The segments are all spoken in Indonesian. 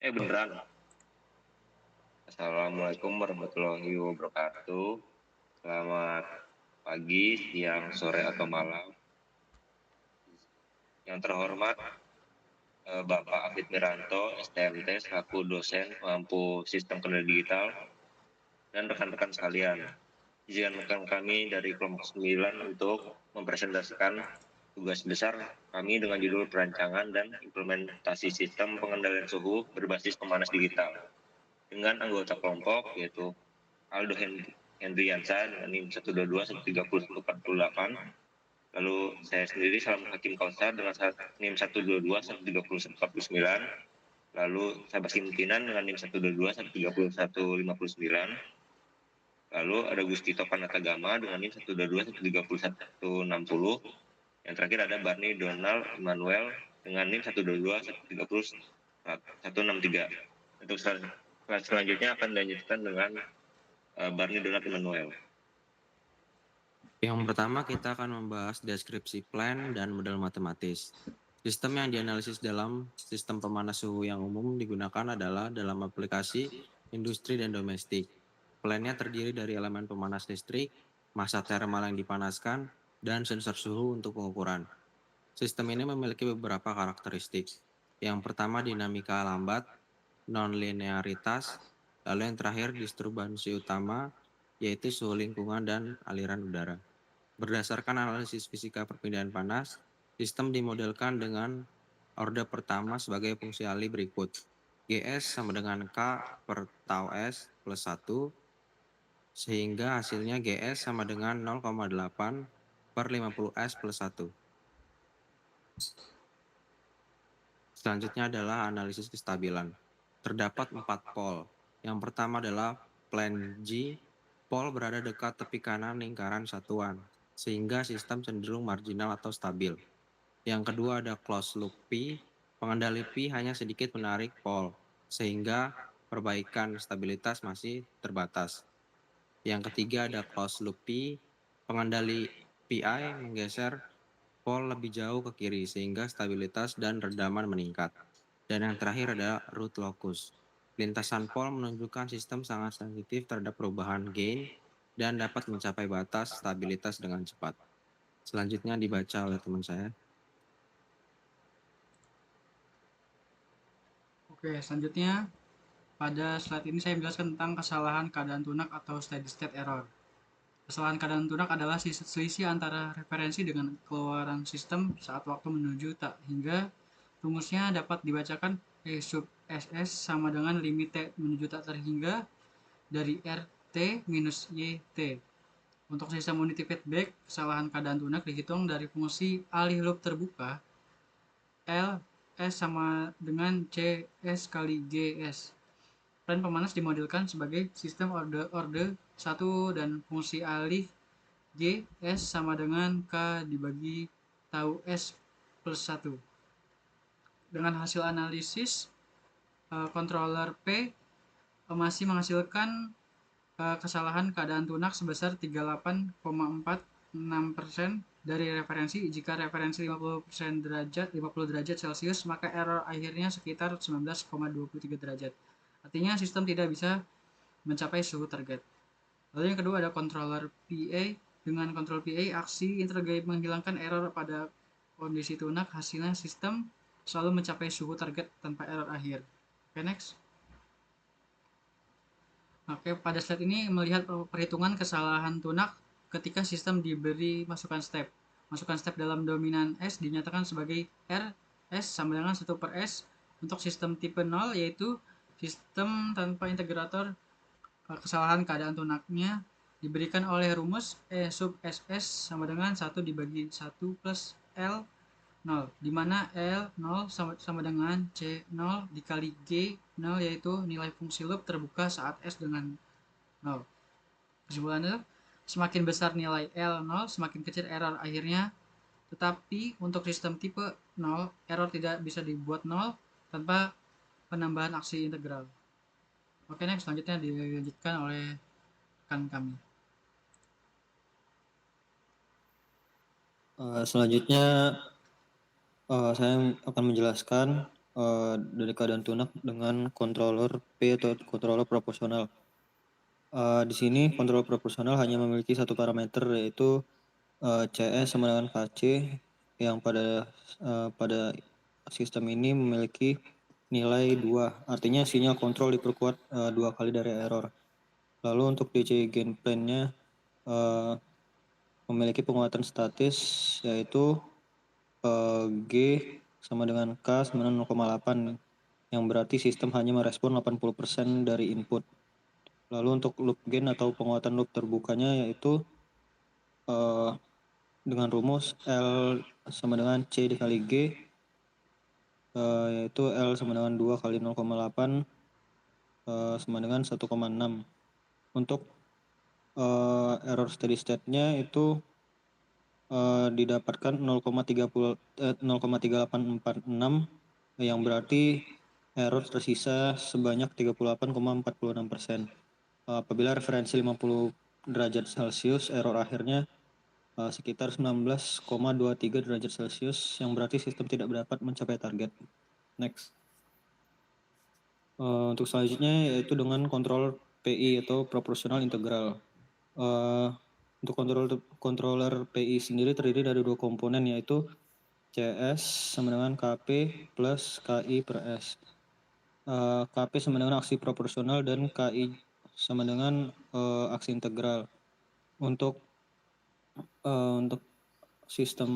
Beneran. Assalamualaikum warahmatullahi wabarakatuh. Selamat pagi, siang, sore, atau malam. Yang terhormat, Bapak Afid Miranto, STMT, selaku dosen mampu sistem kendali digital, dan rekan-rekan sekalian. Izinkan kami dari kelompok 9 untuk mempresentasikan tugas besar kami dengan judul perancangan dan implementasi sistem pengendalian suhu berbasis pemanas digital. Dengan anggota kelompok yaitu Aldo Hendriansa dengan NIM 122-130-148. Lalu saya sendiri Salam Hakim Kausar dengan NIM 122-130-149. Lalu saya Baskin Kinan dengan NIM 122-130-159. Lalu ada Gusti Topan Natagama dengan NIM 122-130-160. Yang terakhir ada Barney Donald Emmanuel dengan NIM 122-130-163. Untuk selanjutnya akan dilanjutkan dengan Barney Donald Emmanuel. Yang pertama kita akan membahas deskripsi plan dan model matematis. Sistem yang dianalisis dalam sistem pemanas suhu yang umum digunakan adalah dalam aplikasi industri dan domestik. Plannya terdiri dari elemen pemanas listrik, massa termal yang dipanaskan, dan sensor suhu untuk pengukuran. Sistem ini memiliki beberapa karakteristik. Yang pertama dinamika lambat, non-linearitas, lalu yang terakhir distribusi utama, yaitu suhu lingkungan dan aliran udara. Berdasarkan analisis fisika perpindahan panas, sistem dimodelkan dengan orde pertama sebagai fungsi alih berikut. Gs sama dengan K per tau S plus 1, sehingga hasilnya Gs sama dengan 0,8 per 50 S plus 1. Selanjutnya adalah analisis kestabilan. Terdapat 4 pol. Yang pertama adalah plan G. Pol berada dekat tepi kanan lingkaran satuan, sehingga sistem cenderung marginal atau stabil. Yang kedua ada closed loop P. Pengendali P hanya sedikit menarik pol, sehingga perbaikan stabilitas masih terbatas. Yang ketiga ada closed loop P. Pengendali PI menggeser pol lebih jauh ke kiri sehingga stabilitas dan redaman meningkat. Dan yang terakhir ada root locus. Lintasan pol menunjukkan sistem sangat sensitif terhadap perubahan gain dan dapat mencapai batas stabilitas dengan cepat. Selanjutnya dibaca oleh teman saya. Oke, selanjutnya pada slide ini saya menjelaskan tentang kesalahan keadaan tunak atau steady state error. Kesalahan keadaan tunak adalah selisih antara referensi dengan keluaran sistem saat waktu menuju tak, hingga rumusnya dapat dibacakan E sub SS sama dengan limit T menuju tak terhingga dari RT minus YT. Untuk sistem unity feedback, kesalahan keadaan tunak dihitung dari fungsi alih loop terbuka L S sama dengan CS kali GS. Plan pemanas dimodelkan sebagai sistem orde 1 dan fungsi alih G S sama dengan K dibagi tau S plus 1. Dengan hasil analisis, controller P masih menghasilkan kesalahan keadaan tunak sebesar 38,46% dari referensi. Jika referensi 50 derajat Celcius, maka error akhirnya sekitar 19,23 derajat. Artinya sistem tidak bisa mencapai suhu target. Lalu yang kedua ada controller PA. Dengan kontrol PA, aksi integrate menghilangkan error pada kondisi tunak. Hasilnya sistem selalu mencapai suhu target tanpa error akhir. Oke, next. Oke, pada slide ini melihat perhitungan kesalahan tunak ketika sistem diberi masukan step. Masukan step dalam dominan S dinyatakan sebagai R S sama dengan 1 per S untuk sistem tipe 0, yaitu sistem tanpa integrator. Kesalahan keadaan tunaknya diberikan oleh rumus E sub SS sama dengan 1 dibagi 1 plus L 0, di mana L 0 sama dengan C0 dikali G0, yaitu nilai fungsi loop terbuka saat S dengan 0. Kesimpulannya, semakin besar nilai L0, semakin kecil error akhirnya. Tetapi untuk sistem tipe 0, error tidak bisa dibuat 0 tanpa penambahan aksi integral. Oke, next. Selanjutnya dilanjutkan oleh rekan kami. Selanjutnya saya akan menjelaskan dari keadaan tunak dengan controller P atau controller proporsional. Di sini controller proporsional hanya memiliki satu parameter, yaitu CS sama dengan KC, yang pada sistem ini memiliki nilai 2. Artinya sinyal kontrol diperkuat 2 kali dari error. Lalu untuk DC gain plane-nya memiliki penguatan statis, yaitu G sama dengan K sama dengan 0,8, yang berarti sistem hanya merespon 80% dari input. Lalu untuk loop gain atau penguatan loop terbukanya yaitu dengan rumus L sama dengan C dikali G, yaitu L sama dengan 2 kali 0,8 sama dengan 1,6. Untuk error steady state-nya itu didapatkan 0,3846, yang berarti error tersisa sebanyak 38,46%. Apabila referensi 50 derajat Celcius, error akhirnya sekitar 19,23 derajat Celcius, yang berarti sistem tidak dapat mencapai target. Next. Untuk selanjutnya yaitu dengan kontrol PI atau proportional integral. Untuk controller PI sendiri terdiri dari 2 komponen, yaitu CS sama dengan KP plus KI per S. KP sama dengan aksi proporsional dan KI sama dengan aksi integral. Untuk sistem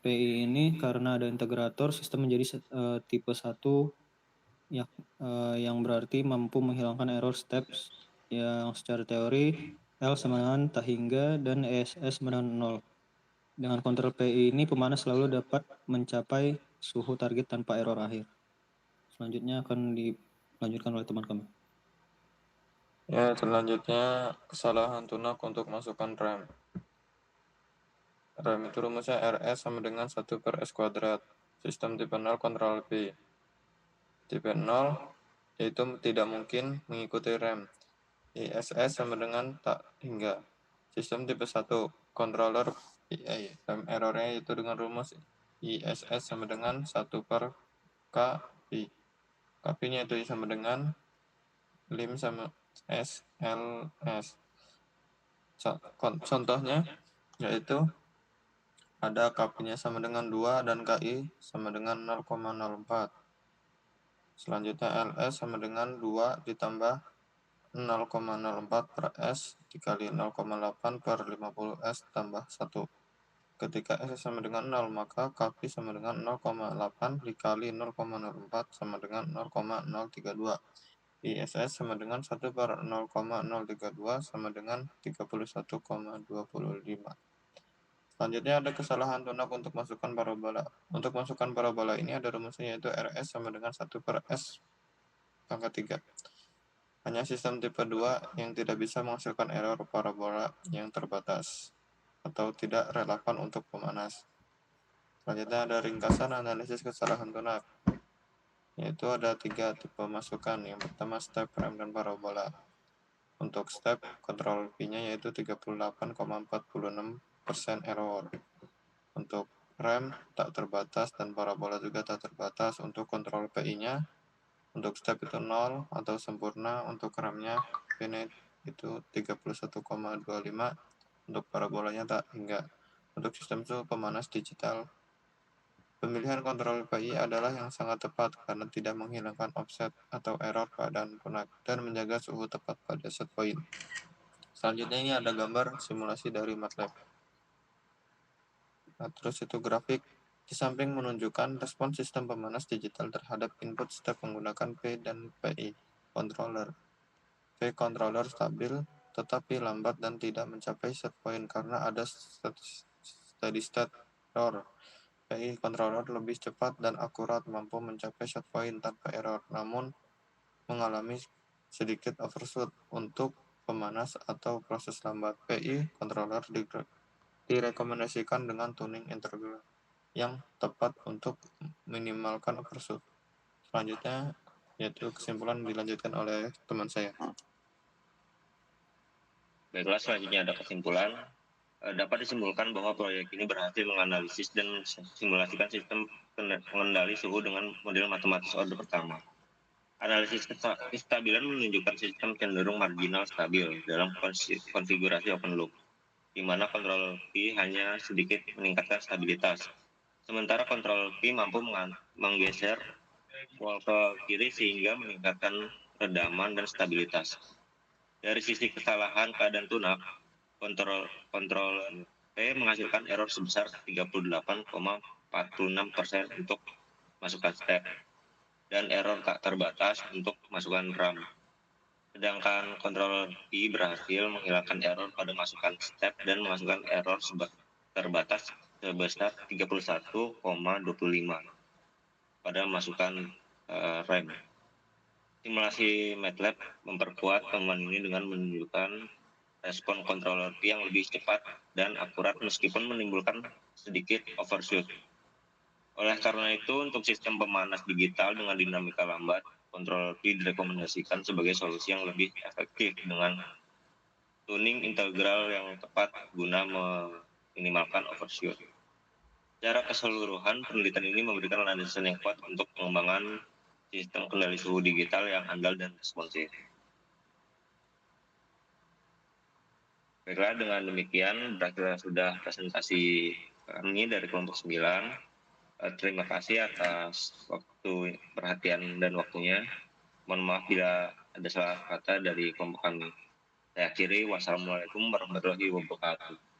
PI ini karena ada integrator, sistem menjadi tipe 1 yang berarti mampu menghilangkan error steps yang secara teori L sama dengan tak hingga dan ESS sama dengan 0. Dengan kontrol PI ini pemanas selalu dapat mencapai suhu target tanpa error akhir. Selanjutnya akan dilanjutkan oleh teman kami. Ya, selanjutnya kesalahan tunak untuk masukkan rem. Rem itu rumusnya RS sama dengan 1 per S kuadrat. Sistem tipe 0 kontrol P. Tipe 0 yaitu tidak mungkin mengikuti rem. ISS sama dengan tak hingga. Sistem tipe 1 controller PI. Rem errornya itu dengan rumus ISS sama dengan 1 per KP. KP-nya itu sama dengan lim sama SLS. Contohnya yaitu ada KP-nya sama dengan 2 dan KI sama dengan 0,04. Selanjutnya LS sama dengan 2 ditambah 0,04 per S dikali 0,8 per 50 S tambah 1. Ketika S sama dengan 0, maka KP sama dengan 0,8 dikali 0,04 sama dengan 0,032. ISS sama dengan 1 per 0,032 sama dengan 31,25. Selanjutnya ada kesalahan tunak untuk masukkan parabola. Untuk masukkan parabola ini ada rumusnya, yaitu RS sama dengan 1 per S pangkat 3. Hanya sistem tipe 2 yang tidak bisa menghasilkan error parabola yang terbatas atau tidak relevan untuk pemanas. Selanjutnya ada ringkasan analisis kesalahan tunak, yaitu ada 3 tipe masukan. Yang pertama step, rem, dan parabola. Untuk step, kontrol P-nya yaitu 38,46% error. Untuk rem tak terbatas dan parabola juga tak terbatas. Untuk kontrol PI-nya, untuk step itu 0 atau sempurna. Untuk remnya finite itu 31,25. Untuk parabolanya tak hingga. Untuk sistem itu pemanas digital. Pemilihan kontrol PI adalah yang sangat tepat karena tidak menghilangkan offset atau error keadaan tunak dan menjaga suhu tepat pada set point. Selanjutnya ini ada gambar simulasi dari MATLAB. Nah, terus itu grafik di samping menunjukkan respon sistem pemanas digital terhadap input step menggunakan P dan PI controller. P controller stabil tetapi lambat dan tidak mencapai set point karena ada steady state error. PI controller lebih cepat dan akurat, mampu mencapai set point tanpa error, namun mengalami sedikit overshoot. Untuk pemanas atau proses lambat, PI controller direkomendasikan dengan tuning integral yang tepat untuk minimalkan overshoot. Selanjutnya yaitu kesimpulan dilanjutkan oleh teman saya. Baiklah, selanjutnya ada kesimpulan. dapat disimpulkan bahwa proyek ini berhasil menganalisis dan simulasikan sistem pengendali suhu dengan model matematis order pertama. Analisis kestabilan menunjukkan sistem cenderung marginal stabil dalam konfigurasi open loop, di mana kontrol P hanya sedikit meningkatkan stabilitas. Sementara kontrol P mampu menggeser wall ke kiri sehingga meningkatkan redaman dan stabilitas. Dari sisi kesalahan keadaan tunak, kontrol P menghasilkan error sebesar 38,46% untuk masukkan step dan error tak terbatas untuk masukkan RAM. Sedangkan kontrol P berhasil menghilangkan error pada masukan step dan memasukkan error terbatas sebesar 31,25 pada masukan RAM. Simulasi MATLAB memperkuat temuan ini dengan menunjukkan respon controller P yang lebih cepat dan akurat meskipun menimbulkan sedikit overshoot. Oleh karena itu, untuk sistem pemanas digital dengan dinamika lambat, controller P direkomendasikan sebagai solusi yang lebih efektif dengan tuning integral yang tepat guna meminimalkan overshoot. Secara keseluruhan, penelitian ini memberikan landasan yang kuat untuk pengembangan sistem kendali suhu digital yang andal dan responsif. Baiklah, dengan demikian berakhir sudah presentasi kami dari kelompok 9. Terima kasih atas waktu, perhatian, dan waktunya. Mohon maaf bila ada salah kata dari kelompok kami. Saya akhiri. Wassalamualaikum warahmatullahi wabarakatuh.